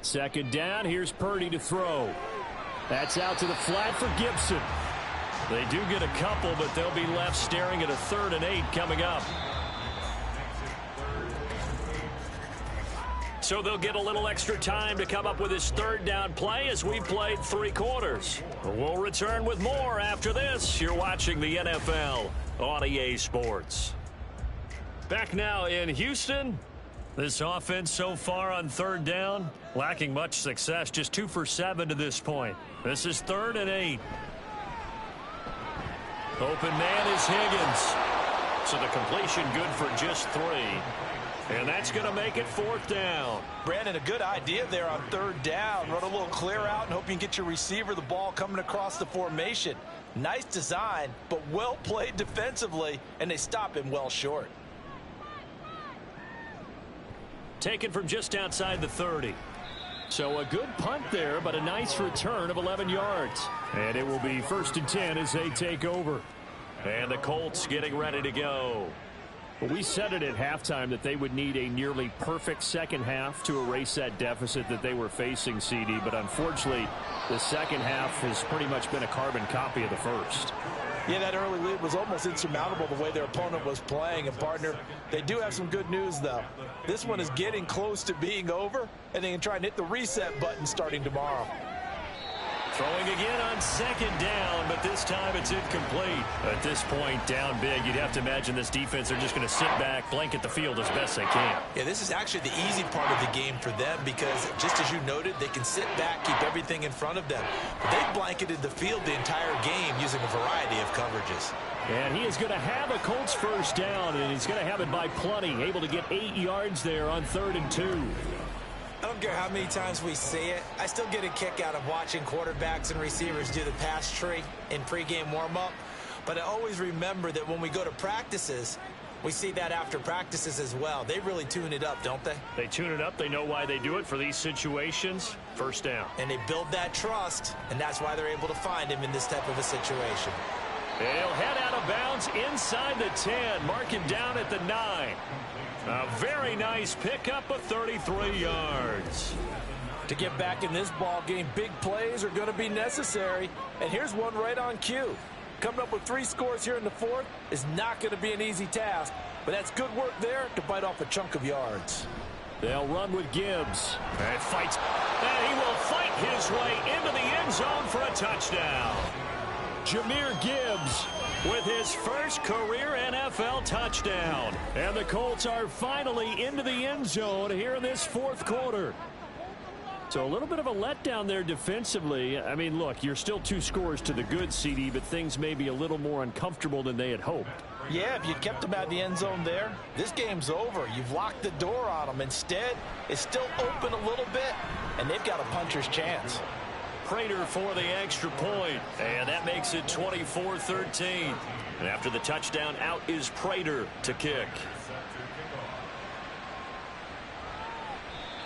Second down, here's Purdy to throw. That's out to the flat for Gibson. They do get a couple, but they'll be left staring at a 3rd and 8 coming up. So they'll get a little extra time to come up with his 3rd down play as we've played 3 quarters. We'll return with more after this. You're watching the NFL on EA Sports. Back now in Houston. This offense so far on 3rd down, lacking much success, just 2 for 7 to this point. This is 3rd and 8. Open man is Higgins. So the completion good for just 3. And that's going to make it 4th down. Brandon, a good idea there on 3rd down. Run a little clear out and hope you can get your receiver the ball coming across the formation. Nice design, but well played defensively, and they stop him well short. Taken from just outside the 30. So a good punt there, but a nice return of 11 yards. And it will be 1st and 10 as they take over. And the Colts getting ready to go. Well, we said it at halftime that they would need a nearly perfect second half to erase that deficit that they were facing, CD. But unfortunately, the second half has pretty much been a carbon copy of the first. Yeah, that early lead was almost insurmountable the way their opponent was playing. And, partner, they do have some good news, though. This one is getting close to being over, and they can try and hit the reset button starting tomorrow. Throwing again on 2nd down, but this time it's incomplete. At this point, down big, you'd have to imagine this defense, they're just going to sit back, blanket the field as best they can. Yeah, this is actually the easy part of the game for them because, just as you noted, they can sit back, keep everything in front of them. But they've blanketed the field the entire game using a variety of coverages. And he is going to have a Colts 1st down, and he's going to have it by plenty, able to get 8 yards there on 3rd and 2. I don't care how many times we say it, I still get a kick out of watching quarterbacks and receivers do the pass tree in pregame warm-up. But I always remember that when we go to practices, we see that after practices as well. They really tune it up, don't they? They tune it up. They know why they do it for these situations. 1st down. And they build that trust, and that's why they're able to find him in this type of a situation. And he'll head out of bounds inside the 10. Mark him down at the 9. A very nice pickup of 33 yards. To get back in this ball game, big plays are going to be necessary. And here's one right on cue. Coming up with 3 scores here in the 4th is not going to be an easy task, but that's good work there to bite off a chunk of yards. They'll run with Gibbs. And fights. And he will fight his way into the end zone for a touchdown. Jahmyr Gibbs with his first career NFL touchdown. And the Colts are finally into the end zone here in this 4th quarter. So a little bit of a letdown there defensively. I mean, look, you're still 2 scores to the good, CD, but things may be a little more uncomfortable than they had hoped. Yeah, if you kept them out of the end zone there, this game's over. You've locked the door on them. Instead, it's still open a little bit, and they've got a puncher's chance. Prater for the extra point, and that makes it 24-13. And after the touchdown, out is Prater to kick.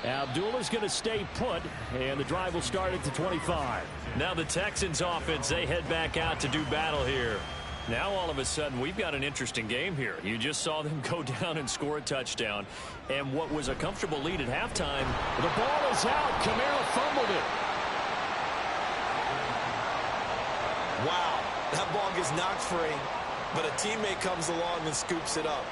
Abdullah's going to stay put, and the drive will start at the 25. Now the Texans offense, they head back out to do battle here. Now all of a sudden, we've got an interesting game here. You just saw them go down and score a touchdown. And what was a comfortable lead at halftime, the ball is out. Kamara fumbled it. Wow, that ball gets knocked free, but a teammate comes along and scoops it up.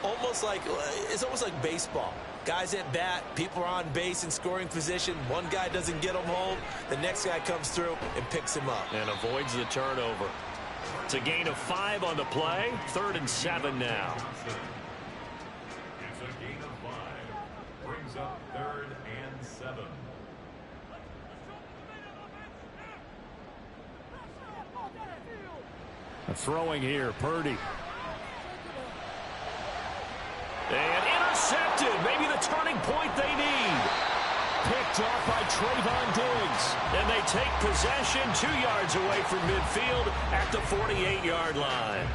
It's almost like baseball. Guys at bat, people are on base in scoring position. One guy doesn't get him home. The next guy comes through and picks him up. And avoids the turnover. It's a gain of 5 on the play. 3rd and 7 now. It's a gain of 5. Brings up 3rd and 7. Throwing here, Purdy. And intercepted. Maybe the turning point they need. Picked off by Trayvon Diggs. And they take possession 2 yards away from midfield at the 48-yard line.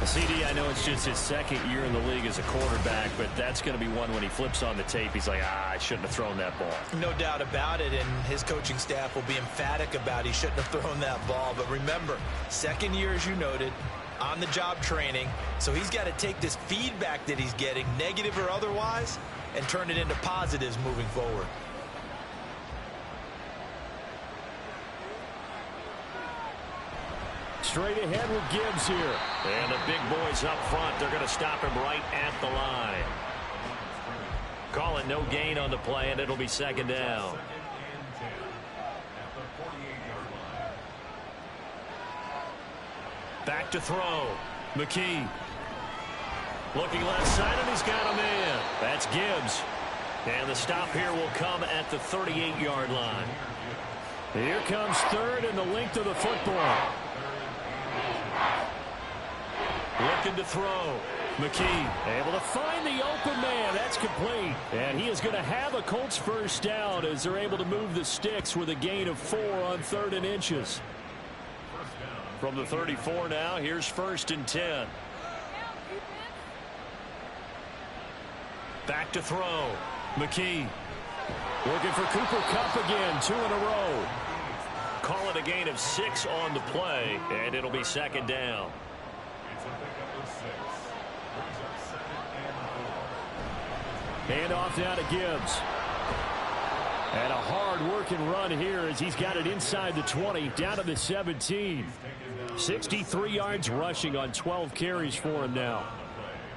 CD, I know it's just his second year in the league as a quarterback, but that's going to be one when he flips on the tape, he's like, I shouldn't have thrown that ball. No doubt about it, and his coaching staff will be emphatic about he shouldn't have thrown that ball. But remember, second year, as you noted, on-the-job training, so he's got to take this feedback that he's getting, negative or otherwise, and turn it into positives moving forward. Straight ahead with Gibbs here. And the big boys up front, they're going to stop him right at the line. Call it no gain on the play, and it'll be second down. Back to throw. McKee. Looking left side, and he's got him in. That's Gibbs. And the stop here will come at the 38-yard line. Here comes third and the length of the football. Looking to throw. McKee able to find the open man. That's complete. And he is going to have a Colts first down as they're able to move the sticks with a gain of 4 on 3rd and inches. From the 34 now, here's 1st and 10. Back to throw. McKee looking for Cooper Kupp again, 2 in a row. Call it a gain of 6 on the play, and it'll be second down. Hand off now to Gibbs. And a hard-working run here as he's got it inside the 20, down to the 17. 63 yards rushing on 12 carries for him now.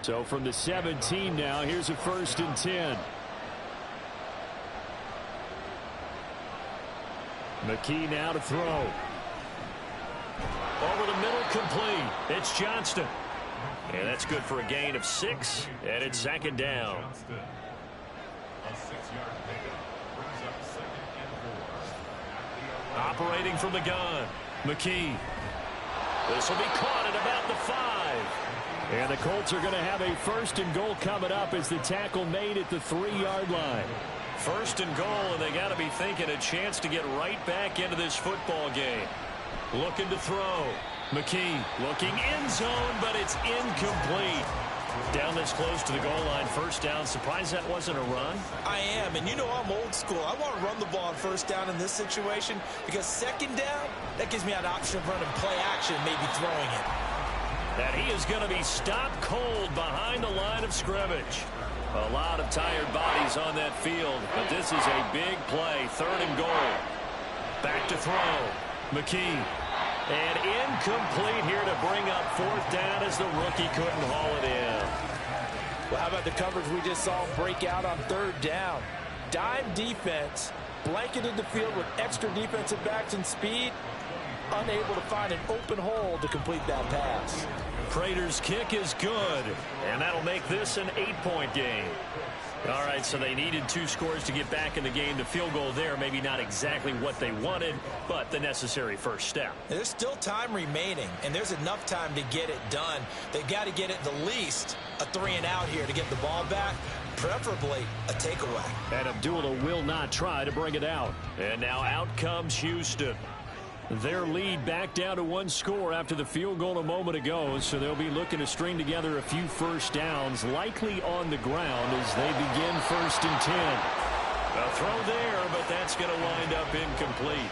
So from the 17 now, here's a 1st and 10. McKee now to throw. Over the middle, complete. It's Johnston. And that's good for a gain of 6, and it's second down. Operating from the gun, McKee. This will be caught at about the 5. And the Colts are going to have a 1st and goal coming up as the tackle made at the 3-yard line. 1st and goal, and they got to be thinking a chance to get right back into this football game. Looking to throw. McKee looking end zone, but it's incomplete. Down this close to the goal line, 1st down. Surprised that wasn't a run? I am, and you know I'm old school. I want to run the ball on 1st down in this situation because 2nd down, that gives me an option of running play action, maybe throwing it. And he is going to be stopped cold behind the line of scrimmage. A lot of tired bodies on that field, but this is a big play. 3rd and goal. Back to throw. McKee. And incomplete here to bring up 4th down as the rookie couldn't haul it in. Well, how about the coverage we just saw break out on 3rd down? Dime defense, blanketed the field with extra defensive backs and speed, unable to find an open hole to complete that pass. Prater's kick is good, and that'll make this an 8-point game. All right, so they needed 2 scores to get back in the game. The field goal there, maybe not exactly what they wanted, but the necessary first step. There's still time remaining, and there's enough time to get it done. They've got to get it the least a 3-and-out here to get the ball back, preferably a takeaway. And Abdullah will not try to bring it out. And now out comes Houston. Their lead back down to 1 score after the field goal a moment ago, so they'll be looking to string together a few 1st downs, likely on the ground as they begin 1st and 10. A throw there, but that's going to wind up incomplete.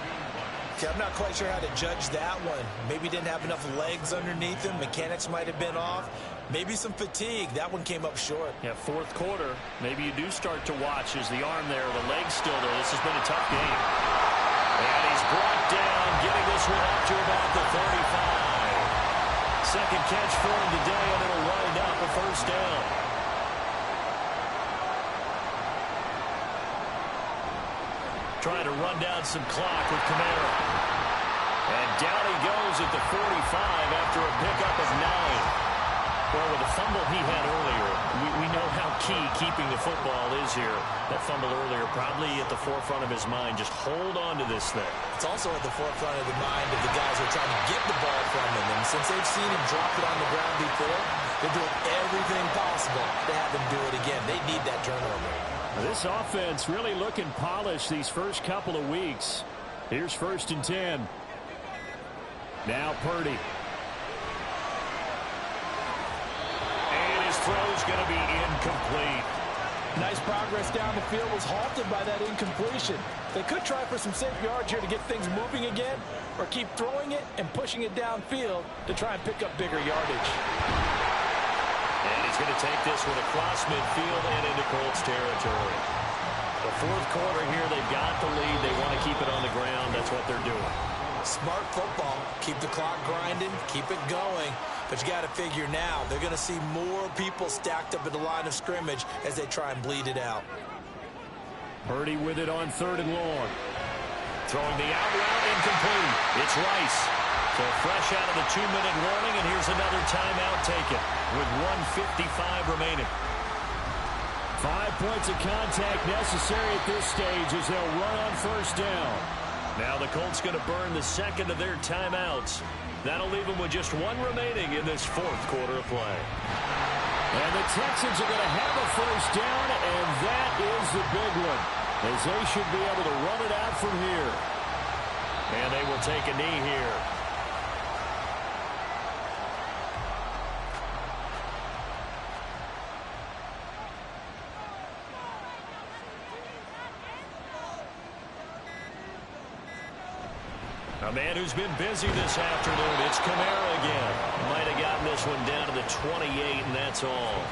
Okay, I'm not quite sure how to judge that one. Maybe didn't have enough legs underneath him. Mechanics might have been off. Maybe some fatigue. That one came up short. Yeah, 4th quarter. Maybe you do start to watch as the arm there, the leg's still there. This has been a tough game. And he's brought down, getting this one up to about the 35. Second catch for him today, and it'll wind up a 1st down. Trying to run down some clock with Kamara. And down he goes at the 45 after a pickup of 9. Well, with the fumble he had earlier, we know how key keeping the football is here. That fumble earlier probably at the forefront of his mind. Just hold on to this thing. It's also at the forefront of the mind of the guys who are trying to get the ball from him. And since they've seen him drop it on the ground before, they're doing everything possible to have him do it again. They need that turnover. This offense really looking polished these first couple of weeks. Here's 1st and 10. Now Purdy. is going to be incomplete. Nice progress down the field was halted by that incompletion. They could try for some safe yards here to get things moving again, or keep throwing it and pushing it downfield to try and pick up bigger yardage. And he's going to take this one across midfield and into Colts territory. The fourth quarter here, they've got the lead. They want to keep it on the ground. That's what they're doing. Smart football. Keep the clock grinding. Keep it going. But you got to figure now, they're going to see more people stacked up at the line of scrimmage as they try and bleed it out. Purdy with it on 3rd and long. Throwing the out route, incomplete. It's Rice. So fresh out of the 2-minute warning, and here's another timeout taken with 1:55 remaining. 5 points of contact necessary at this stage as they'll run on 1st down. Now the Colts going to burn the second of their timeouts. That'll leave them with just 1 remaining in this 4th quarter of play. And the Texans are going to have a 1st down, and that is the big one, as they should be able to run it out from here. And they will take a knee here. A man who's been busy this afternoon, it's Kamara again. Might have gotten this one down to the 28, and that's all.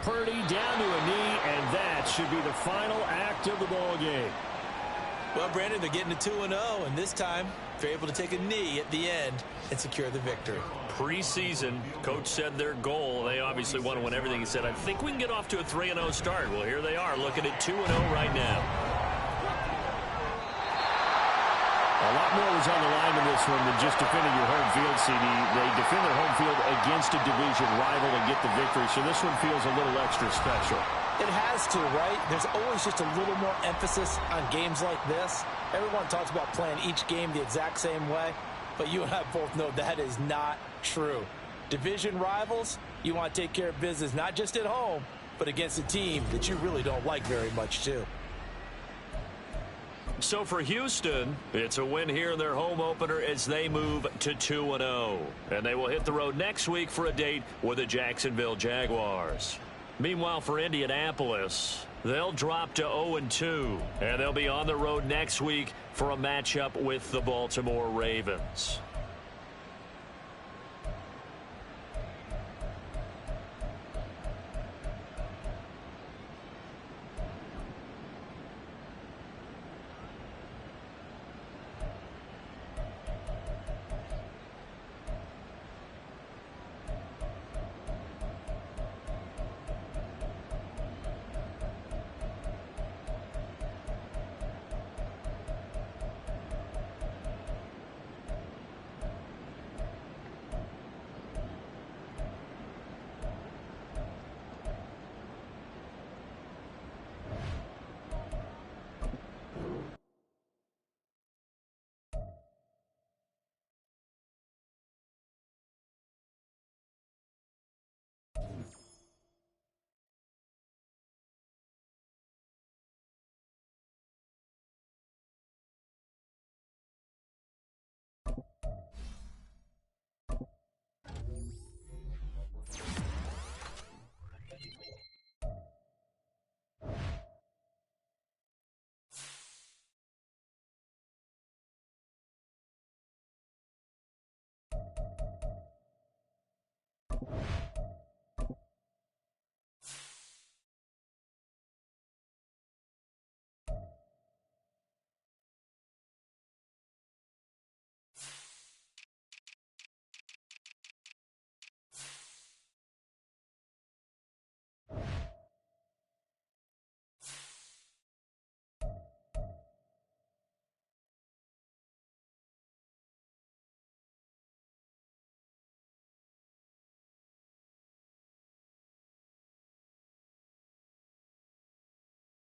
Purdy down to a knee, and that should be the final act of the ball game. Well, Brandon, they're getting to 2-0, and this time they're able to take a knee at the end and secure the victory. Preseason, coach said their goal, they obviously want to win everything. He said, I think we can get off to a 3-0 start. Well, here they are looking at 2-0 right now. A lot more was on the line in this one than just defending your home field, CD. They defend their home field against a division rival and get the victory, so this one feels a little extra special. It has to, right? There's always just a little more emphasis on games like this. Everyone talks about playing each game the exact same way, but you and I both know that is not true. Division rivals, you want to take care of business not just at home, but against a team that you really don't like very much too. So for Houston, it's a win here in their home opener as they move to 2-0. And they will hit the road next week for a date with the Jacksonville Jaguars. Meanwhile, for Indianapolis, they'll drop to 0-2, and they'll be on the road next week for a matchup with the Baltimore Ravens.